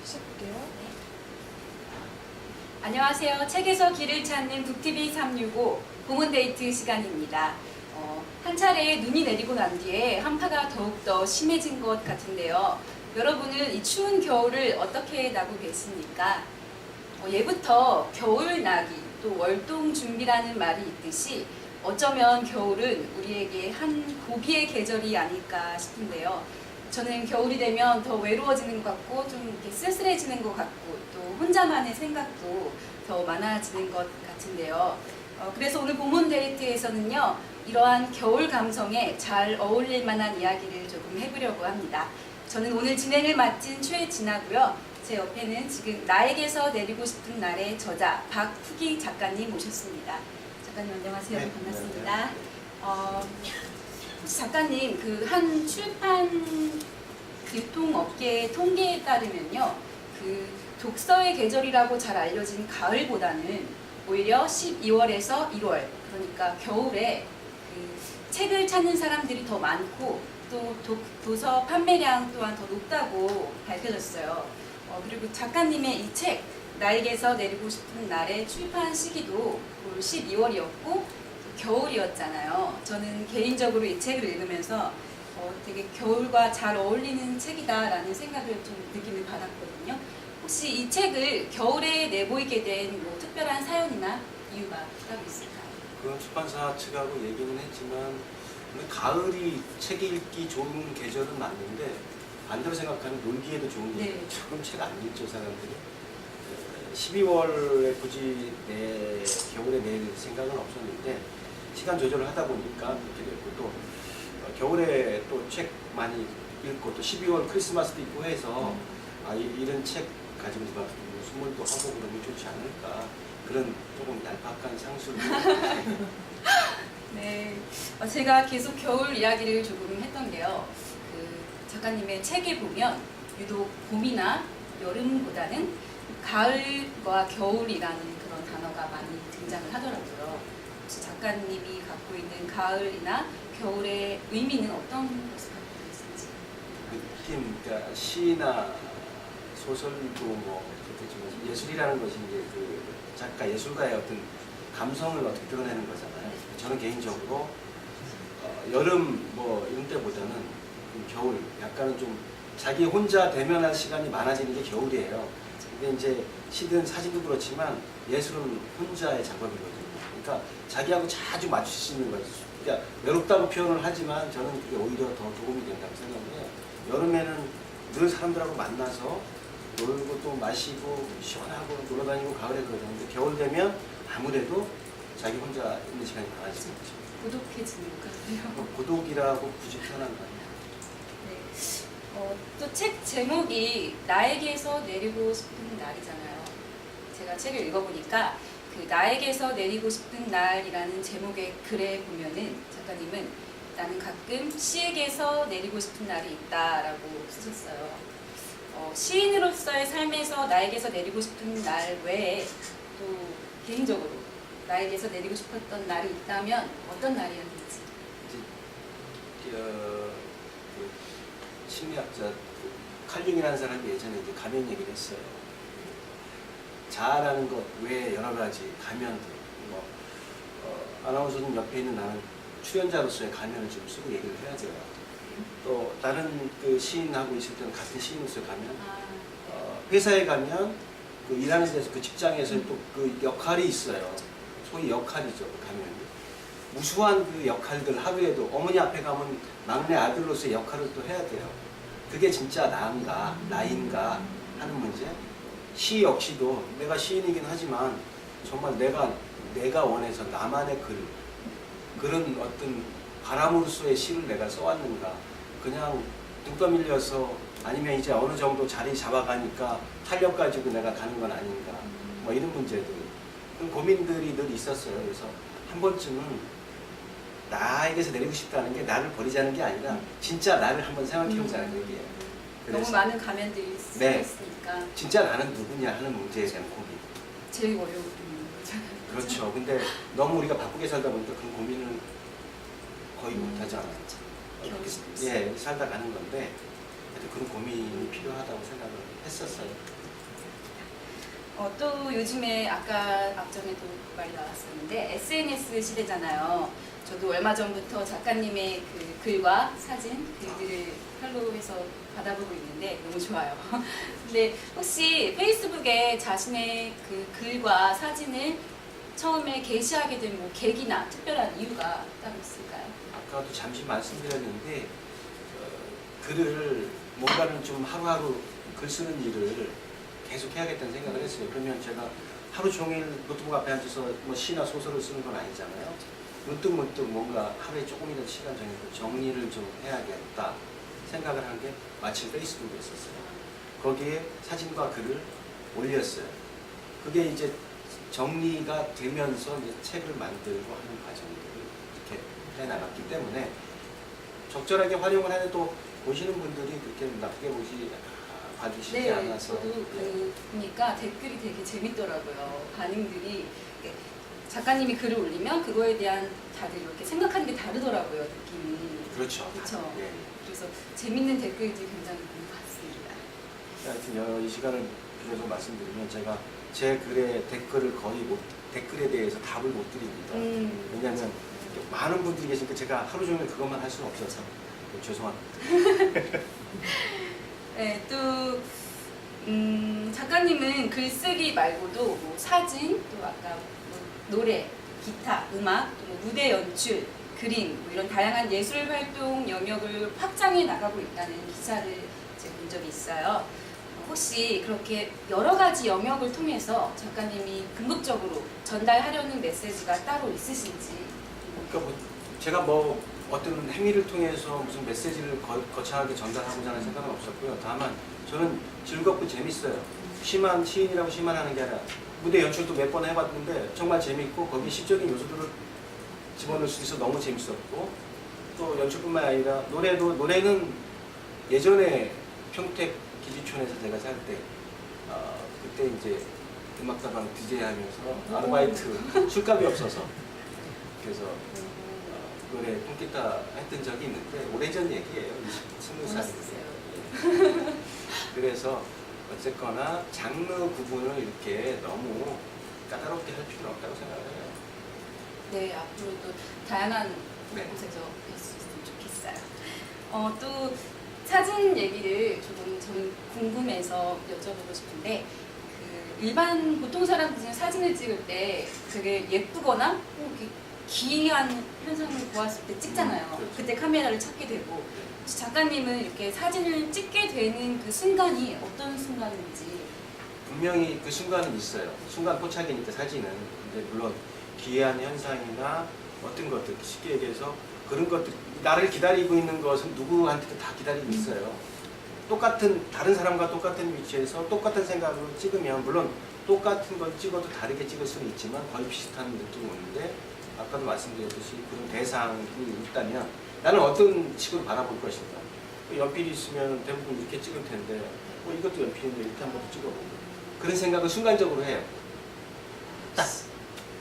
시작할게요. 안녕하세요. 책에서 길을 찾는 북TV 365 공원데이트 시간입니다. 한 차례 눈이 내리고 난 뒤에 한파가 더욱더 심해진 것 같은데요. 여러분은 이 추운 겨울을 어떻게 나고 계십니까? 예부터 겨울 나기 또 월동 준비라는 말이 있듯이 어쩌면 겨울은 우리에게 한 고비의 계절이 아닐까 싶은데요. 저는 겨울이 되면 더 외로워지는 것 같고 좀 이렇게 쓸쓸해지는 것 같고 또 혼자만의 생각도 더 많아지는 것 같은데요. 그래서 오늘 봄원 데이트에서는요, 이러한 겨울 감성에 잘 어울릴 만한 이야기를 조금 해보려고 합니다. 저는 오늘 진행을 맡은 최진아고요. 제 옆에는 지금 나에게서 내리고 싶은 날의 저자 박후기 작가님 모셨습니다. 작가님 안녕하세요. 네, 반갑습니다. 작가님, 그 한 출판 유통업계 통계에 따르면요, 그 독서의 계절이라고 잘 알려진 가을보다는 오히려 12월에서 1월, 그러니까 겨울에 그 책을 찾는 사람들이 더 많고 또 도서 판매량 또한 더 높다고 밝혀졌어요. 그리고 작가님의 이 책 나에게서 내리고 싶은 날의 출판 시기도 올 12월이었고 겨울이었잖아요. 저는 개인적으로 이 책을 읽으면서 되게 겨울과 잘 어울리는 책이다라는 생각을 좀 느낌을 받았거든요. 혹시 이 책을 겨울에 내보이게 된 뭐 특별한 사연이나 이유가 따로 있을까요? 그건 출판사 측하고 얘기는 했지만 근데 가을이 책 읽기 좋은 계절은 맞는데 반대로 생각하면 놀기에도 좋은 게 네. 조금 책 안 읽죠 사람들이. 12월에 굳이 겨울에 낼 생각은 없었는데 시간 조절을 하다 보니까 그렇게 됐고 또 겨울에 또 책 많이 읽고 또 12월 크리스마스도 있고 해서 이런 책 가지고 누가 선물도 하고 그러면 좋지 않을까 그런 조금 얄팍한 상술. 네, 제가 계속 겨울 이야기를 조금 했던 게요. 그 작가님의 책에 보면 유독 봄이나 여름보다는 가을과 겨울이라는 그런 단어가 많이 등장을 하더라고요. 혹시 작가님이 갖고 있는 가을이나 겨울의 의미는 어떤 것을 갖고 있는지? 느낌, 그러니까 시나 소설도 뭐 그렇겠지만 예술이라는 것이 이제 그 작가 예술가의 어떤 감성을 어떻게 드러내는 거잖아요. 저는 개인적으로 여름 뭐 이런 때보다는 겨울 약간은 좀 자기 혼자 대면할 시간이 많아지는 게 겨울이에요. 근데 이제 시든 사진도 그렇지만 예술은 혼자의 작업이거든요. 그러니까 자기하고 자주 맞출 수 있는 거죠. 그러니까 외롭다고 표현을 하지만 저는 그게 오히려 더 도움이 된다고 생각해요. 여름에는 늘 사람들하고 만나서 놀고 또 마시고 시원하고 놀아다니고 가을에 그러는데 겨울 되면 아무래도 자기 혼자 있는 시간이 많아지는 거죠. 고독해지는 것 같아요. 고독이라고 굳이 표현한 거 아니에요. 네. 또 책 제목이 나에게서 내리고 싶은 날이잖아요. 제가 책을 읽어보니까 그 나에게서 내리고 싶은 날이라는 제목의 글에 보면은 작가님은 나는 가끔 시에게서 내리고 싶은 날이 있다라고 쓰셨어요. 시인으로서의 삶에서 나에게서 내리고 싶은 날 외에 또 개인적으로 나에게서 내리고 싶었던 날이 있다면 어떤 날이었는지. 그 심리학자 칼융이라는 사람이 예전에 이제 가면 얘기를 했어요. 자아라는 것 외에 여러 가지 가면들, 뭐 아나운서는 옆에 있는 나는 출연자로서의 가면을 좀 쓰고 얘기를 해야 돼요. 또 다른 그 시인하고 있을 때는 같은 시인으로서의 가면, 회사에 가면 그 일하는 데서 그 직장에서 또 그 역할이 있어요. 소위 역할이죠, 그 가면이. 무수한 그 역할들 하루에도 어머니 앞에 가면 막내 아들로서의 역할을 또 해야 돼요. 그게 진짜 나인가 나인가 하는 문제. 시 역시도 내가 시인이긴 하지만 정말 내가 원해서 나만의 그런 어떤 바람으로서의 시를 내가 써왔는가, 그냥 눈 떠밀려서 아니면 이제 어느 정도 자리 잡아가니까 탄력 가지고 내가 가는 건 아닌가, 뭐 이런 문제들, 그런 고민들이 늘 있었어요. 그래서 한 번쯤은 나에게서 내리고 싶다는 게 나를 버리자는 게 아니라 진짜 나를 한번 생각해보자는 얘기예요. 너무 많은 가면들이 네. 있으니까 진짜 나는 누구냐 하는 문제에 대한 고민. 제일 어려운 거잖아요. 그렇죠. 근데 너무 우리가 바쁘게 살다 보니까 그 고민을 거의 못하지 않아요. 이렇게 살다 가는 건데 그런 고민이 필요하다고 생각을 했었어요. 또 요즘에 아까 앞전에도 말이 나왔었는데 SNS 시대잖아요. 저도 얼마 전부터 작가님의 그 글과 사진, 글들을 팔로우해서 받아보고 있는데 너무 좋아요. 근데 혹시 페이스북에 자신의 그 글과 사진을 처음에 게시하게 된 뭐 계기나 특별한 이유가 따로 있을까요? 아까도 잠시 말씀드렸는데 글을 뭔가는 좀 하루하루 글 쓰는 일을 계속 해야겠다는 생각을 했어요. 그러면 제가 하루 종일 노트북 앞에 앉아서 뭐 시나 소설을 쓰는 건 아니잖아요. 문득문득 뭔가 하루에 조금이라도 시간 정해서 정리를 좀 해야겠다 생각을 한 게 마침 페이스북에 있었어요. 거기에 사진과 글을 올렸어요. 그게 이제 정리가 되면서 이제 책을 만들고 하는 과정들을 이렇게 해나갔기 때문에 적절하게 활용을 해도 보시는 분들이 그렇게 나쁘게 봐주시지 네, 않아서. 저도 보니까 댓글이 되게 재밌더라고요. 반응들이 작가님이 글을 올리면 그거에 대한 다들 이렇게 생각하는 게 다르더라고요, 느낌이. 그렇죠. 그렇죠. 예. 그래서 재밌는 댓글들이 굉장히 많은 것 같습니다. 하여튼 이 시간을 빌려서 말씀드리면 제가 제 글에 댓글에 대해서 답을 못 드립니다. 왜냐하면 많은 분들이 계시니까 제가 하루 종일 그것만 할 수는 없어서 죄송합니다. 네, 또 작가님은 글쓰기 말고도 뭐 사진, 또 아까 뭐 노래, 기타, 음악, 또 뭐 무대 연출, 그림 뭐 이런 다양한 예술 활동 영역을 확장해 나가고 있다는 기사를 제가 본 적이 있어요. 혹시 그렇게 여러 가지 영역을 통해서 작가님이 궁극적으로 전달하려는 메시지가 따로 있으신지? 그러니까 제가 뭐 어떤 행위를 통해서 무슨 메시지를 거창하게 전달하고자 하는 생각은 없었고요. 다만 저는 즐겁고 재밌어요. 시인이라고 시만 하는 게 아니라 무대 연출도 몇 번 해봤는데 정말 재밌고 거기에 시적인 요소들을 집어넣을 수 있어서 너무 재밌었고, 또 연출뿐만 아니라 노래는 예전에 평택 기지촌에서 제가 살 때 그때 이제 음악다방 DJ 하면서 아르바이트 술값이 없어서 그래서 노래 통기타 했던 적이 있는데 오래전 얘기예요. 20살. 그래서 어쨌거나 장르 구분을 이렇게 너무 까다롭게 할 필요는 없다고 생각을 해요. 네, 앞으로도 다양한 네. 곳에서 뵐 수 있으면 좋겠어요. 또 사진 얘기를 조금 저는 궁금해서 여쭤보고 싶은데, 그 일반 보통 사람들은 사진을 찍을 때 되게 예쁘거나 이렇게 기이한 현상을 보았을 때 찍잖아요. 그렇죠. 그때 카메라를 찾게 되고, 혹시 작가님은 이렇게 사진을 찍게 되는 그 순간이 어떤 순간인지? 분명히 그 순간은 있어요. 순간 포착이니까 사진은. 근데 물론 기이한 현상이나 어떤 것들, 쉽게 얘기해서 그런 것들, 나를 기다리고 있는 것은 누구한테도 다 기다리고 있어요. 다른 사람과 똑같은 위치에서 똑같은 생각으로 찍으면, 물론 똑같은 걸 찍어도 다르게 찍을 수는 있지만 거의 비슷한 느낌이 오는데, 아까도 말씀드렸듯이 그런 대상이 있다면 나는 어떤 식으로 바라볼 것인가. 연필이 있으면 대부분 이렇게 찍을 텐데, 이것도 연필인데 이렇게 한번 찍어보고. 그런 생각을 순간적으로 해요. 딱!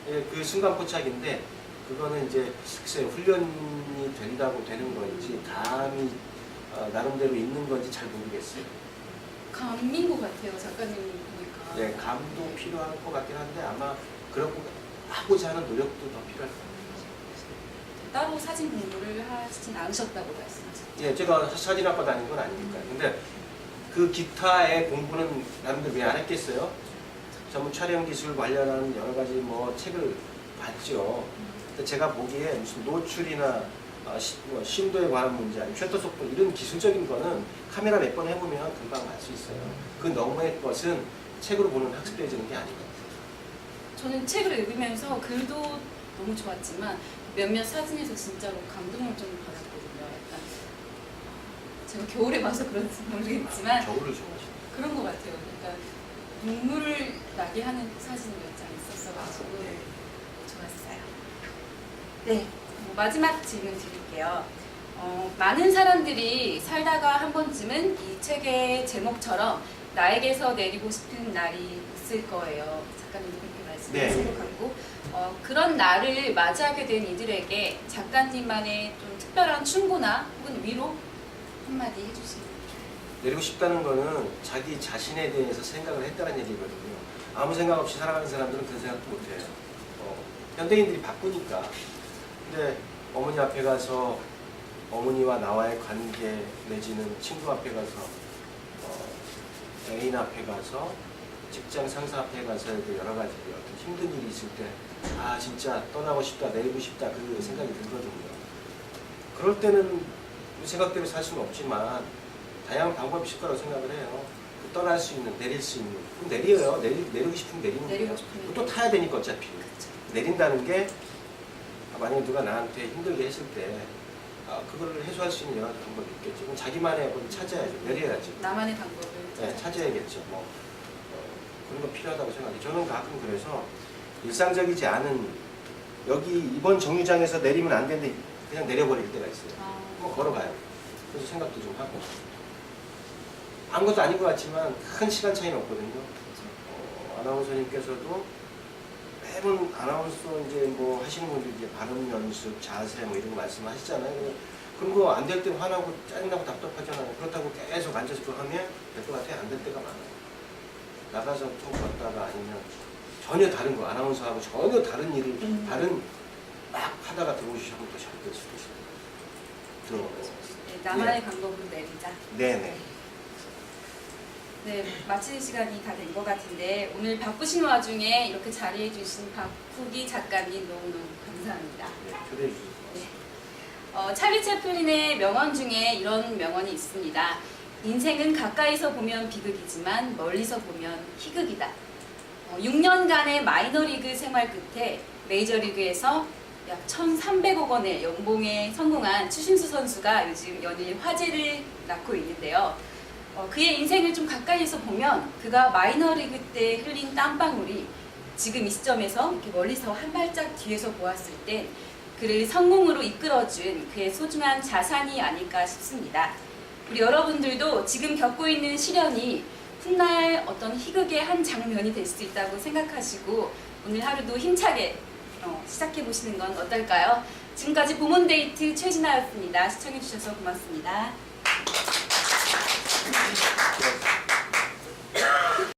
예, 그 순간 포착인데, 그거는 이제 글쎄요, 훈련이 된다고 되는 건지 감이 나름대로 있는 건지 잘 모르겠어요. 감인 것 같아요, 작가님 보니까. 네, 감도 필요할 것 같긴 한데 아마 그렇고 하고자 하는 노력도 더 필요할 것 같아요. 따로 사진 공부를 하진 않으셨다고 말씀하셨죠? 예, 제가 사진학과 다닌 건 아니니까요. 근데 그 기타의 공부는 나름대로 왜 안 했겠어요? 전문 촬영 기술 관련한 여러 가지 뭐 책을 봤죠. 근데 제가 보기에 무슨 노출이나 심도에 관한 문제, 아니면 셔터 속도 이런 기술적인 거는 카메라 몇 번 해보면 금방 알 수 있어요. 그 너머의 것은 책으로 보는 학습되어지는 게 아니거든요. 저는 책을 읽으면서 글도 너무 좋았지만 몇몇 사진에서 진짜로 감동을 좀 받았거든요. 약간 제가 겨울에 봐서 그런지 모르겠지만 겨울을 좋아하시죠. 그런 것 같아요. 그러니까 눈물을 나게 하는 사진이 몇 장 있었어가지고 네. 좋았어요. 네, 마지막 질문 드릴게요. 많은 사람들이 살다가 한 번쯤은 이 책의 제목처럼 나에게서 내리고 싶은 날이 있을 거예요. 작가님도 그렇게 말씀하신 것 같고, 그런 날을 맞이하게 된 이들에게 작가님만의 좀 특별한 충고나 혹은 위로 한마디 해주시면 내리고 싶다는 거는 자기 자신에 대해서 생각을 했다는 얘기거든요. 아무 생각 없이 살아가는 사람들은 그런 생각도 못해요. 현대인들이 바쁘니까. 근데 어머니 앞에 가서 어머니와 나와의 관계 내지는 친구 앞에 가서 애인 앞에 가서 직장 상사 앞에 가서 여러 가지 어떤 힘든 일이 있을 때 아 진짜 떠나고 싶다 내리고 싶다 그 생각이 들거든요. 그럴 때는 그 생각대로 살 수는 없지만 다양한 방법이 있을 거라고 생각을 해요. 떠날 수 있는, 내릴 수 있는. 그럼 내려요. 내리고 싶으면 내리는 거예요. 또 타야 되니까 어차피. 그렇죠. 내린다는 게 만약에 누가 나한테 힘들게 했을 때 그걸 해소할 수 있는 여러 가지 방법이 있겠죠. 그럼 자기만의 걸 찾아야죠. 내려야죠. 나만의 방법을 네, 찾아야겠죠. 그런 거 필요하다고 생각해요. 저는 가끔 그래서 일상적이지 않은 여기 이번 정류장에서 내리면 안 되는데 그냥 내려버릴 때가 있어요. 걸어가요. 그래서 생각도 좀 하고. 아무것도 아닌 것 같지만 큰 시간 차이는 없거든요. 아나운서님께서도 매번 아나운서 이제 뭐 하시는 분들 이제 발음 연습, 자세 뭐 이런 거 말씀하시잖아요. 그런 거 안 될 때 화나고 짜증나고 답답하잖아요. 그렇다고 계속 앉아서 그거 하면 될 것 같아요. 안 될 때가 많아요. 나가서 좀 걷다가 아니면 전혀 다른 거 아나운서하고 전혀 다른 일을 다른 막 하다가 들어오시면 더 잘 될 수도 있어요. 네, 나만의 방법으로 내리자. 네네. 네, 마치는 시간이 다 된 것 같은데 오늘 바쁘신 와중에 이렇게 자리해 주신 박후기 작가님 너무너무 감사합니다. 네, 초대해 주셔서 고맙습니다. 찰리 채플린의 명언 중에 이런 명언이 있습니다. 인생은 가까이서 보면 비극이지만 멀리서 보면 희극이다. 6년간의 마이너리그 생활 끝에 메이저리그에서 약 1,300억 원의 연봉에 성공한 추신수 선수가 요즘 연일 화제를 낳고 있는데요. 그의 인생을 좀 가까이서 보면 그가 마이너리그 때 흘린 땀방울이 지금 이 시점에서 이렇게 멀리서 한 발짝 뒤에서 보았을 땐 그를 성공으로 이끌어준 그의 소중한 자산이 아닐까 싶습니다. 우리 여러분들도 지금 겪고 있는 시련이 훗날 어떤 희극의 한 장면이 될 수 있다고 생각하시고 오늘 하루도 힘차게 시작해보시는 건 어떨까요? 지금까지 보문데이트 최진아였습니다. 시청해주셔서 고맙습니다. 네.